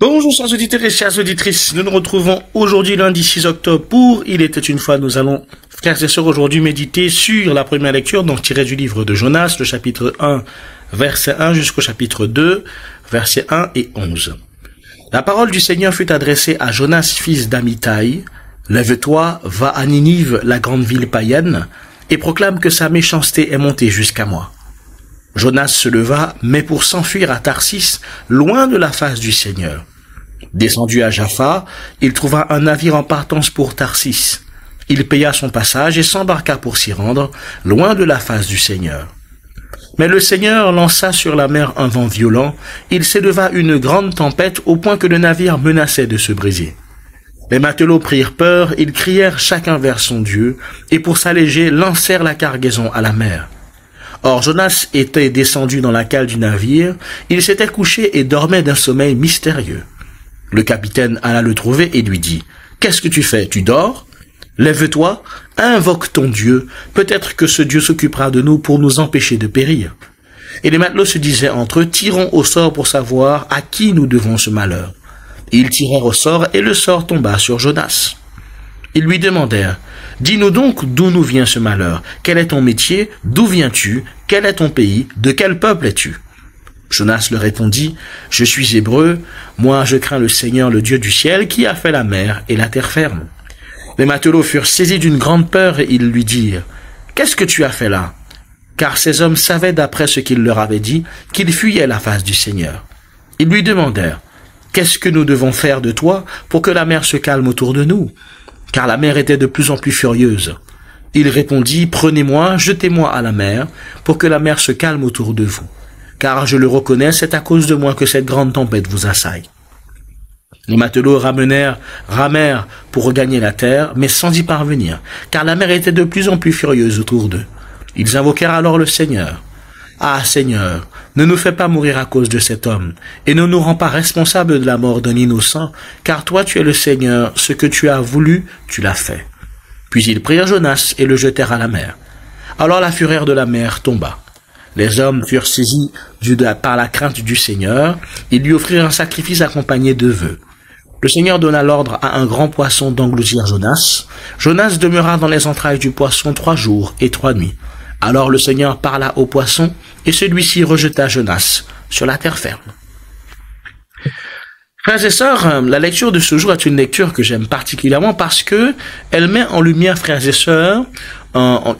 Bonjour chers auditeurs et chères auditrices, nous nous retrouvons aujourd'hui lundi 6 octobre pour Il était une fois. Nous allons, frères et sœurs, aujourd'hui méditer sur la première lecture, donc tirée du livre de Jonas, le chapitre 1, verset 1 jusqu'au chapitre 2, versets 1 et 11. La parole du Seigneur fut adressée à Jonas, fils d'Amittai. Lève-toi, va à Ninive, la grande ville païenne, et proclame que sa méchanceté est montée jusqu'à moi. Jonas se leva, mais pour s'enfuir à Tarsis, loin de la face du Seigneur. Descendu à Jaffa, il trouva un navire en partance pour Tarsis. Il paya son passage et s'embarqua pour s'y rendre, loin de la face du Seigneur. Mais le Seigneur lança sur la mer un vent violent, il s'éleva une grande tempête au point que le navire menaçait de se briser. Les matelots prirent peur, ils crièrent chacun vers son Dieu, et pour s'alléger lancèrent la cargaison à la mer. Or Jonas était descendu dans la cale du navire, il s'était couché et dormait d'un sommeil mystérieux. Le capitaine alla le trouver et lui dit, « Qu'est-ce que tu fais? Tu dors? Lève-toi, invoque ton Dieu, peut-être que ce Dieu s'occupera de nous pour nous empêcher de périr. » Et les matelots se disaient entre eux, « Tirons au sort pour savoir à qui nous devons ce malheur. » Ils tirèrent au sort et le sort tomba sur Jonas. Ils lui demandèrent, « Dis-nous donc d'où nous vient ce malheur. Quel est ton métier? D'où viens-tu? Quel est ton pays? De quel peuple es-tu » Jonas leur répondit, « Je suis hébreu, moi je crains le Seigneur, le Dieu du ciel, qui a fait la mer et la terre ferme. » Les matelots furent saisis d'une grande peur et ils lui dirent, « Qu'est-ce que tu as fait là ?» Car ces hommes savaient d'après ce qu'il leur avait dit, qu'ils fuyaient la face du Seigneur. Ils lui demandèrent, « Qu'est-ce que nous devons faire de toi pour que la mer se calme autour de nous ?» Car la mer était de plus en plus furieuse. Il répondit, « Prenez-moi, jetez-moi à la mer, pour que la mer se calme autour de vous. Car je le reconnais, c'est à cause de moi que cette grande tempête vous assaille. » Les matelots ramèrent pour regagner la terre, mais sans y parvenir, car la mer était de plus en plus furieuse autour d'eux. Ils invoquèrent alors le Seigneur. « Ah Seigneur, ne nous fais pas mourir à cause de cet homme, et ne nous rends pas responsables de la mort d'un innocent, car toi tu es le Seigneur, ce que tu as voulu, tu l'as fait. » Puis ils prirent Jonas et le jetèrent à la mer. Alors la fureur de la mer tomba. Les hommes furent saisis par la crainte du Seigneur, ils lui offrirent un sacrifice accompagné de vœux. Le Seigneur donna l'ordre à un grand poisson d'engloutir Jonas. Jonas demeura dans les entrailles du poisson 3 jours et 3 nuits. Alors le Seigneur parla au poisson, et celui-ci rejeta Jonas sur la terre ferme. Frères et sœurs, la lecture de ce jour est une lecture que j'aime particulièrement parce que elle met en lumière, frères et sœurs,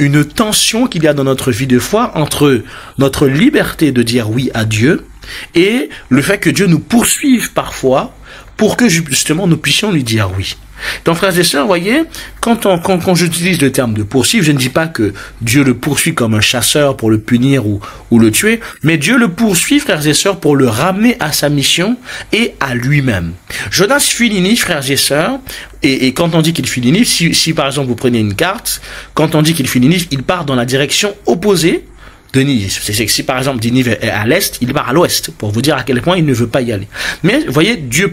une tension qu'il y a dans notre vie de foi entre notre liberté de dire oui à Dieu et le fait que Dieu nous poursuive parfois pour que justement nous puissions lui dire oui. Donc frères et sœurs, voyez, quand j'utilise le terme de poursuivre, je ne dis pas que Dieu le poursuit comme un chasseur pour le punir ou le tuer, mais Dieu le poursuit, frères et sœurs, pour le ramener à sa mission et à lui-même. Jonas fuit Ninive, frères et sœurs, et quand on dit qu'il fuit Ninive, si par exemple vous prenez une carte, quand on dit qu'il fuit Ninive, il part dans la direction opposée de Ninive. C'est que si par exemple Ninive est à l'est, il part à l'ouest, pour vous dire à quel point il ne veut pas y aller. Mais, vous voyez, Dieu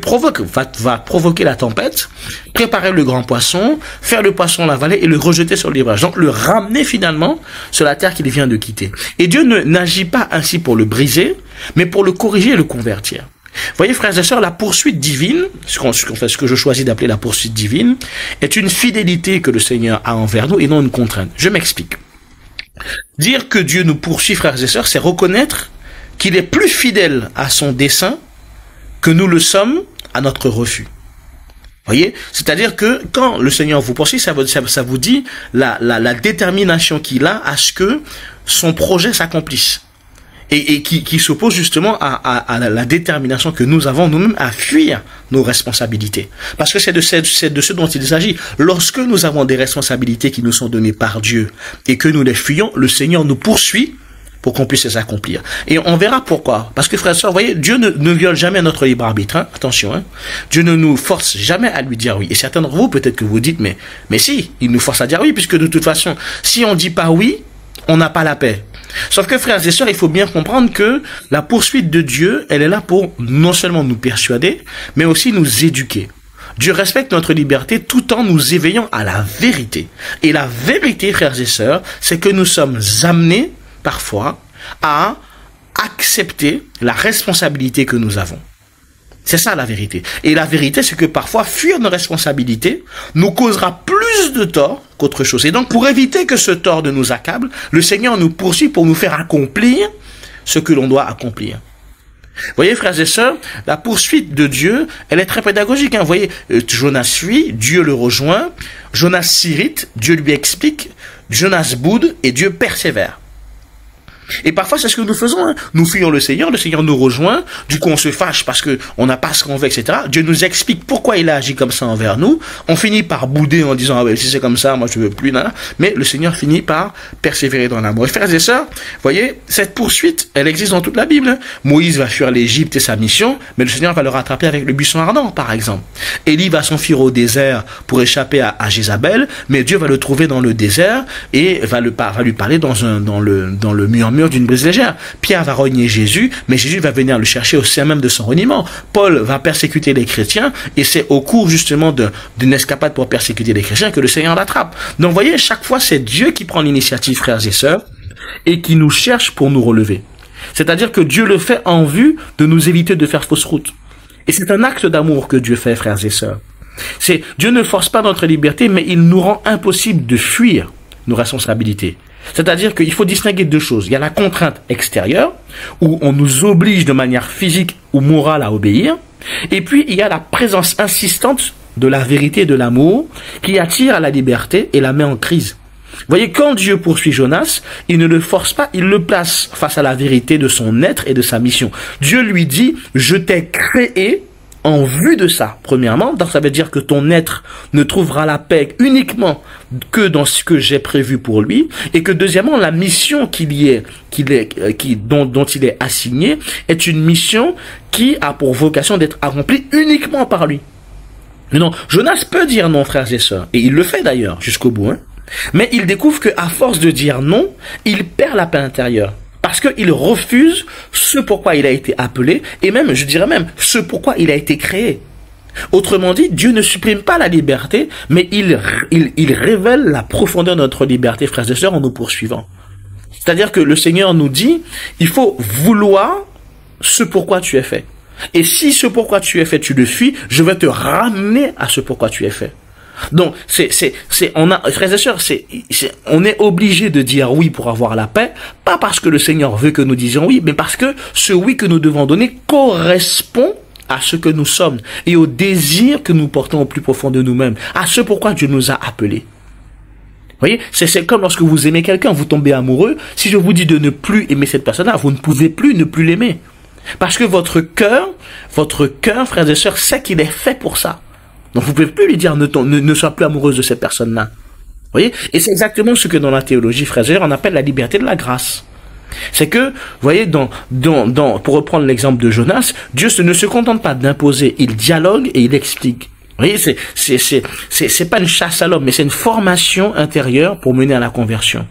va provoquer la tempête, préparer le grand poisson, faire le poisson l'avaler et le rejeter sur les brages. Donc, le ramener finalement sur la terre qu'il vient de quitter. Et Dieu n'agit pas ainsi pour le briser, mais pour le corriger et le convertir. Vous voyez, frères et sœurs, la poursuite divine, ce que je choisis d'appeler la poursuite divine, est une fidélité que le Seigneur a envers nous et non une contrainte. Je m'explique. Dire que Dieu nous poursuit, frères et sœurs, c'est reconnaître qu'il est plus fidèle à son dessein que nous le sommes à notre refus. Voyez, c'est-à-dire que quand le Seigneur vous poursuit, ça vous dit la détermination qu'il a à ce que son projet s'accomplisse. Et qui s'oppose justement à la détermination que nous avons nous-mêmes à fuir nos responsabilités. Parce que c'est de ce dont il s'agit. Lorsque nous avons des responsabilités qui nous sont données par Dieu et que nous les fuyons, le Seigneur nous poursuit pour qu'on puisse les accomplir. Et on verra pourquoi. Parce que frères et sœurs, vous voyez, Dieu ne viole jamais notre libre arbitre. Hein. Attention, hein. Dieu ne nous force jamais à lui dire oui. Et certains d'entre vous, peut-être que vous dites, mais si, il nous force à dire oui, puisque de toute façon, si on dit pas oui, on n'a pas la paix. Sauf que, frères et sœurs, il faut bien comprendre que la poursuite de Dieu, elle est là pour non seulement nous persuader, mais aussi nous éduquer. Dieu respecte notre liberté tout en nous éveillant à la vérité. Et la vérité, frères et sœurs, c'est que nous sommes amenés, parfois, à accepter la responsabilité que nous avons. C'est ça la vérité. Et la vérité, c'est que parfois, fuir nos responsabilités nous causera plus de tort qu'autre chose. Et donc, pour éviter que ce tort ne nous accable, le Seigneur nous poursuit pour nous faire accomplir ce que l'on doit accomplir. Vous voyez, frères et sœurs, la poursuite de Dieu, elle est très pédagogique. Vous voyez, Jonas fuit, Dieu le rejoint, Jonas s'irrite, Dieu lui explique, Jonas boude et Dieu persévère. Et parfois, c'est ce que nous faisons. Hein. Nous fuyons le Seigneur nous rejoint, du coup on se fâche parce que on n'a pas ce qu'on veut, etc. Dieu nous explique pourquoi il a agi comme ça envers nous. On finit par bouder en disant, ah ben si c'est comme ça, moi je veux plus, là. Mais le Seigneur finit par persévérer dans l'amour. Et frères et sœurs, voyez, cette poursuite, elle existe dans toute la Bible. Hein. Moïse va fuir l'Égypte et sa mission, mais le Seigneur va le rattraper avec le buisson ardent, par exemple. Élie va s'enfuir au désert pour échapper à Jézabel, mais Dieu va le trouver dans le désert et va lui parler dans le murmure d'une brise légère. Pierre va renier Jésus, mais Jésus va venir le chercher au sein même de son reniement. Paul va persécuter les chrétiens, et c'est au cours justement d'une escapade pour persécuter les chrétiens que le Seigneur l'attrape. Donc vous voyez, chaque fois c'est Dieu qui prend l'initiative, frères et sœurs, et qui nous cherche pour nous relever. C'est-à-dire que Dieu le fait en vue de nous éviter de faire fausse route. Et c'est un acte d'amour que Dieu fait, frères et sœurs. Dieu ne force pas notre liberté, mais il nous rend impossible de fuir nos responsabilités. C'est-à-dire qu'il faut distinguer deux choses. Il y a la contrainte extérieure, où on nous oblige de manière physique ou morale à obéir. Et puis, il y a la présence insistante de la vérité et de l'amour qui attire à la liberté et la met en crise. Vous voyez, quand Dieu poursuit Jonas, il ne le force pas, il le place face à la vérité de son être et de sa mission. Dieu lui dit, je t'ai créé en vue de ça, premièrement. Donc ça veut dire que ton être ne trouvera la paix uniquement que dans ce que j'ai prévu pour lui, et que deuxièmement, la mission dont il est assigné est une mission qui a pour vocation d'être accomplie uniquement par lui. Mais non, Jonas peut dire non, frères et sœurs, et il le fait d'ailleurs jusqu'au bout, hein. Mais il découvre qu'à force de dire non, il perd la paix intérieure. Parce qu'il refuse ce pourquoi il a été appelé, et même, je dirais même, ce pourquoi il a été créé. Autrement dit, Dieu ne supprime pas la liberté, mais il révèle la profondeur de notre liberté, frères et sœurs, en nous poursuivant. C'est-à-dire que le Seigneur nous dit, il faut vouloir ce pourquoi tu es fait. Et si ce pourquoi tu es fait, tu le fuis, je vais te ramener à ce pourquoi tu es fait. Donc, frères et sœurs, on est obligé de dire oui pour avoir la paix, pas parce que le Seigneur veut que nous disions oui, mais parce que ce oui que nous devons donner correspond à ce que nous sommes et au désir que nous portons au plus profond de nous-mêmes, à ce pourquoi Dieu nous a appelés. Vous voyez, c'est comme lorsque vous aimez quelqu'un, vous tombez amoureux, si je vous dis de ne plus aimer cette personne-là, vous ne pouvez plus ne plus l'aimer. Parce que votre cœur, frères et sœurs, sait qu'il est fait pour ça. Donc vous ne pouvez plus lui dire ne sois plus amoureuse de cette personne-là. Vous voyez? Et c'est exactement ce que dans la théologie, frères et sœurs, on appelle la liberté de la grâce. C'est que, vous voyez, pour reprendre l'exemple de Jonas, Dieu ne se contente pas d'imposer, il dialogue et il explique. Vous voyez, c'est pas une chasse à l'homme, mais c'est une formation intérieure pour mener à la conversion.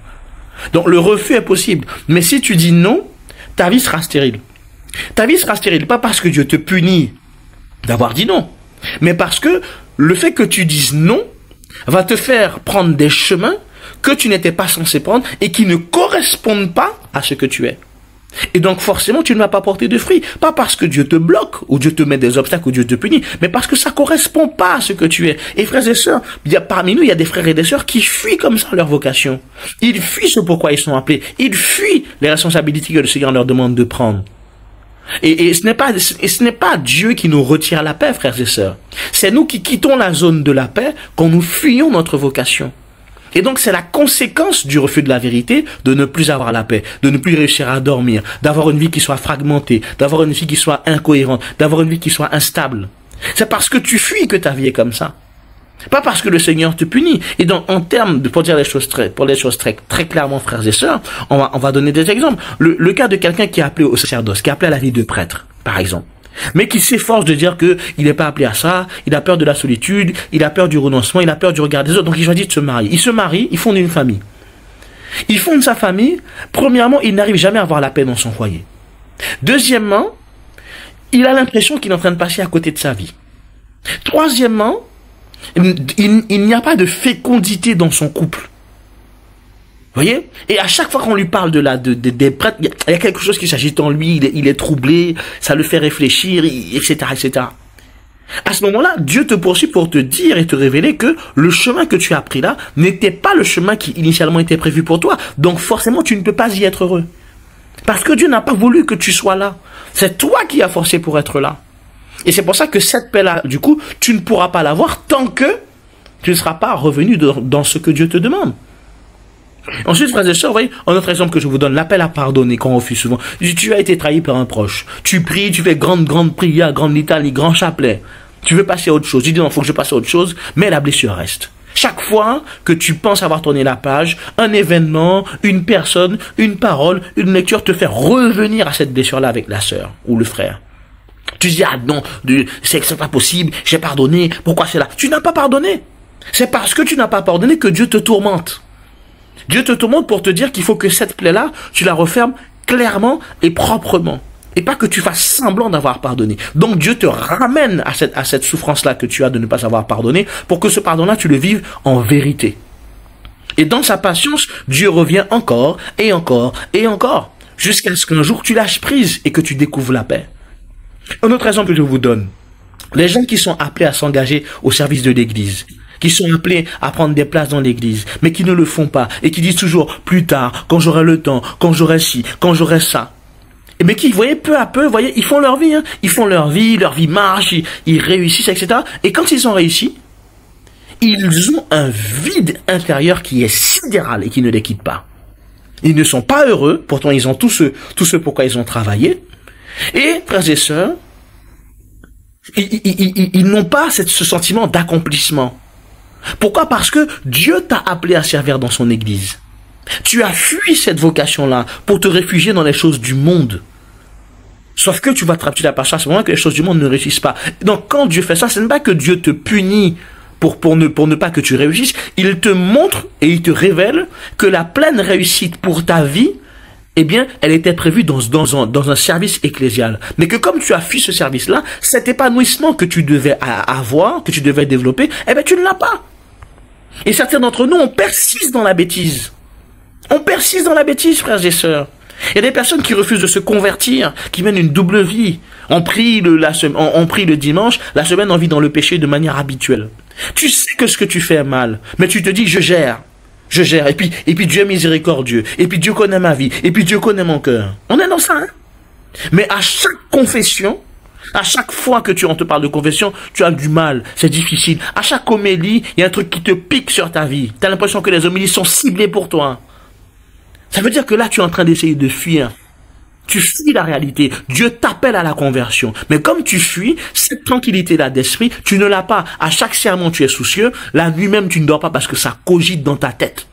Donc le refus est possible. Mais si tu dis non, ta vie sera stérile. Ta vie sera stérile, pas parce que Dieu te punit d'avoir dit non, mais parce que le fait que tu dises non va te faire prendre des chemins que tu n'étais pas censé prendre et qui ne correspondent pas à ce que tu es. Et donc forcément tu ne vas pas porter de fruits, pas parce que Dieu te bloque ou Dieu te met des obstacles ou Dieu te punit, mais parce que ça correspond pas à ce que tu es. Et frères et sœurs, parmi nous il y a des frères et des sœurs qui fuient comme ça leur vocation. Ils fuient ce pourquoi ils sont appelés, ils fuient les responsabilités que le Seigneur leur demande de prendre. Et ce n'est pas Dieu qui nous retire la paix, frères et sœurs. C'est nous qui quittons la zone de la paix quand nous fuyons notre vocation. Et donc c'est la conséquence du refus de la vérité de ne plus avoir la paix, de ne plus réussir à dormir, d'avoir une vie qui soit fragmentée, d'avoir une vie qui soit incohérente, d'avoir une vie qui soit instable. C'est parce que tu fuis que ta vie est comme ça. Pas parce que le Seigneur te punit. Et donc, en termes pour dire les choses très clairement, frères et sœurs, on va donner des exemples. Le cas de quelqu'un qui est appelé au sacerdoce, qui est appelé à la vie de prêtre, par exemple. Mais qui s'efforce de dire que il n'est pas appelé à ça, il a peur de la solitude, il a peur du renoncement, il a peur du regard des autres, donc il choisit de se marier. Il se marie, il fonde une famille. Il fonde sa famille, premièrement, il n'arrive jamais à avoir la paix dans son foyer. Deuxièmement, il a l'impression qu'il est en train de passer à côté de sa vie. Troisièmement, il n'y a pas de fécondité dans son couple. Voyez? Et à chaque fois qu'on lui parle des prêtres, il y a quelque chose qui s'agite en lui, il est troublé, ça le fait réfléchir, etc., etc. À ce moment-là, Dieu te poursuit pour te dire et te révéler que le chemin que tu as pris là n'était pas le chemin qui initialement était prévu pour toi. Donc forcément, tu ne peux pas y être heureux. Parce que Dieu n'a pas voulu que tu sois là. C'est toi qui as forcé pour être là. Et c'est pour ça que cette paix-là, du coup, tu ne pourras pas l'avoir tant que tu ne seras pas revenu dans ce que Dieu te demande. Ensuite, frères et sœurs, vous voyez, un autre exemple que je vous donne, l'appel à pardonner qu'on refuse souvent. Tu as été trahi par un proche. Tu pries, tu fais grande prière, grande litanie, grand chapelet. Tu veux passer à autre chose. Tu dis non, il faut que je passe à autre chose, mais la blessure reste. Chaque fois que tu penses avoir tourné la page, un événement, une personne, une parole, une lecture te fait revenir à cette blessure-là avec la sœur ou le frère. Tu dis, ah non, c'est pas possible, j'ai pardonné, pourquoi c'est là? Tu n'as pas pardonné. C'est parce que tu n'as pas pardonné que Dieu te tourmente. Dieu te tourmente pour te dire qu'il faut que cette plaie-là, tu la refermes clairement et proprement. Et pas que tu fasses semblant d'avoir pardonné. Donc Dieu te ramène à cette souffrance-là que tu as de ne pas avoir pardonné, pour que ce pardon-là, tu le vives en vérité. Et dans sa patience, Dieu revient encore, et encore, et encore, jusqu'à ce qu'un jour tu lâches prise et que tu découvres la paix. Un autre exemple que je vous donne. Les gens qui sont appelés à s'engager au service de l'Église, qui sont appelés à prendre des places dans l'église, mais qui ne le font pas, et qui disent toujours, plus tard, quand j'aurai le temps, quand j'aurai ci, quand j'aurai ça. Mais qui, vous voyez, peu à peu, vous voyez, ils font leur vie, hein. Ils font leur vie marche, ils réussissent, etc. Et quand ils ont réussi, ils ont un vide intérieur qui est sidéral et qui ne les quitte pas. Ils ne sont pas heureux, pourtant ils ont tout ce pourquoi ils ont travaillé. Et, frères et sœurs, ils n'ont pas ce sentiment d'accomplissement. Pourquoi? Parce que Dieu t'a appelé à servir dans son église. Tu as fui cette vocation-là pour te réfugier dans les choses du monde. Sauf que tu vas te rappeler à ce moment que les choses du monde ne réussissent pas. Donc quand Dieu fait ça, ce n'est pas que Dieu te punit pour ne pas que tu réussisses. Il te montre et il te révèle que la pleine réussite pour ta vie, eh bien, elle était prévue dans un service ecclésial. Mais que comme tu as fui ce service-là, cet épanouissement que tu devais avoir, que tu devais développer, eh bien, tu ne l'as pas. Et certains d'entre nous, on persiste dans la bêtise. On persiste dans la bêtise, frères et sœurs. Il y a des personnes qui refusent de se convertir, qui mènent une double vie. On prie le dimanche, la semaine on vit dans le péché de manière habituelle. Tu sais que ce que tu fais est mal, mais tu te dis, je gère. Et puis Dieu est miséricordieux. Et puis Dieu connaît ma vie. Et puis Dieu connaît mon cœur. On est dans ça, hein? Mais à chaque confession, à chaque fois que on te parle de confession, tu as du mal. C'est difficile. À chaque homélie, il y a un truc qui te pique sur ta vie. Tu as l'impression que les homélies sont ciblées pour toi. Ça veut dire que là, tu es en train d'essayer de fuir. Tu fuis la réalité. Dieu t'appelle à la conversion. Mais comme tu fuis, cette tranquillité-là d'esprit, tu ne l'as pas. À chaque sermon, tu es soucieux. La nuit même, tu ne dors pas parce que ça cogite dans ta tête.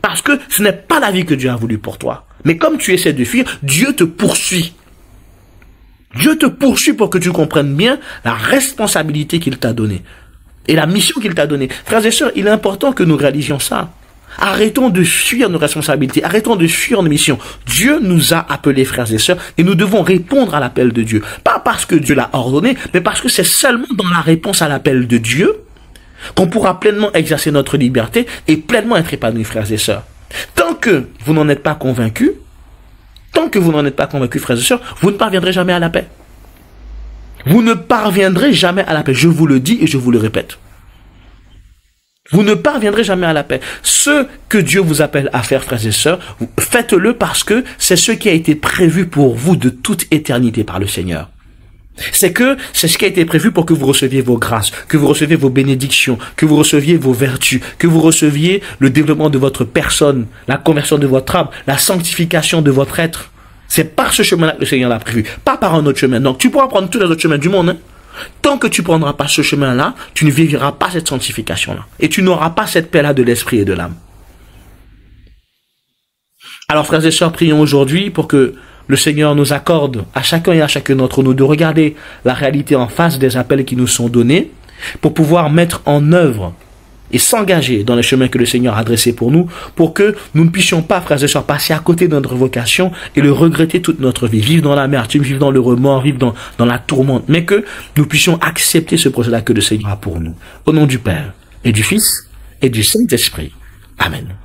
Parce que ce n'est pas la vie que Dieu a voulu pour toi. Mais comme tu essaies de fuir, Dieu te poursuit. Dieu te poursuit pour que tu comprennes bien la responsabilité qu'il t'a donnée. Et la mission qu'il t'a donnée. Frères et sœurs, il est important que nous réalisions ça. Arrêtons de fuir nos responsabilités, arrêtons de fuir nos missions. Dieu nous a appelés, frères et sœurs, et nous devons répondre à l'appel de Dieu. Pas parce que Dieu l'a ordonné, mais parce que c'est seulement dans la réponse à l'appel de Dieu qu'on pourra pleinement exercer notre liberté et pleinement être épanouis, frères et sœurs. Tant que vous n'en êtes pas convaincus, frères et sœurs, vous ne parviendrez jamais à la paix. Vous ne parviendrez jamais à la paix. Je vous le dis et je vous le répète. Vous ne parviendrez jamais à la paix. Ce que Dieu vous appelle à faire, frères et sœurs, faites-le parce que c'est ce qui a été prévu pour vous de toute éternité par le Seigneur. C'est ce qui a été prévu pour que vous receviez vos grâces, que vous receviez vos bénédictions, que vous receviez vos vertus, que vous receviez le développement de votre personne, la conversion de votre âme, la sanctification de votre être. C'est par ce chemin-là que le Seigneur l'a prévu, pas par un autre chemin. Donc tu pourras prendre tous les autres chemins du monde, hein. Tant que tu ne prendras pas ce chemin-là, tu ne vivras pas cette sanctification-là. Et tu n'auras pas cette paix-là de l'esprit et de l'âme. Alors, frères et sœurs, prions aujourd'hui pour que le Seigneur nous accorde à chacun et à chacun d'entre nous de regarder la réalité en face des appels qui nous sont donnés pour pouvoir mettre en œuvre et s'engager dans les chemins que le Seigneur a dressés pour nous, pour que nous ne puissions pas, frères et sœurs, passer à côté de notre vocation et le regretter toute notre vie, vivre dans l'amertume, vivre dans le remords, vivre dans la tourmente, mais que nous puissions accepter ce projet-là que le Seigneur a pour nous. Au nom du Père, et du Fils, et du Saint-Esprit. Amen.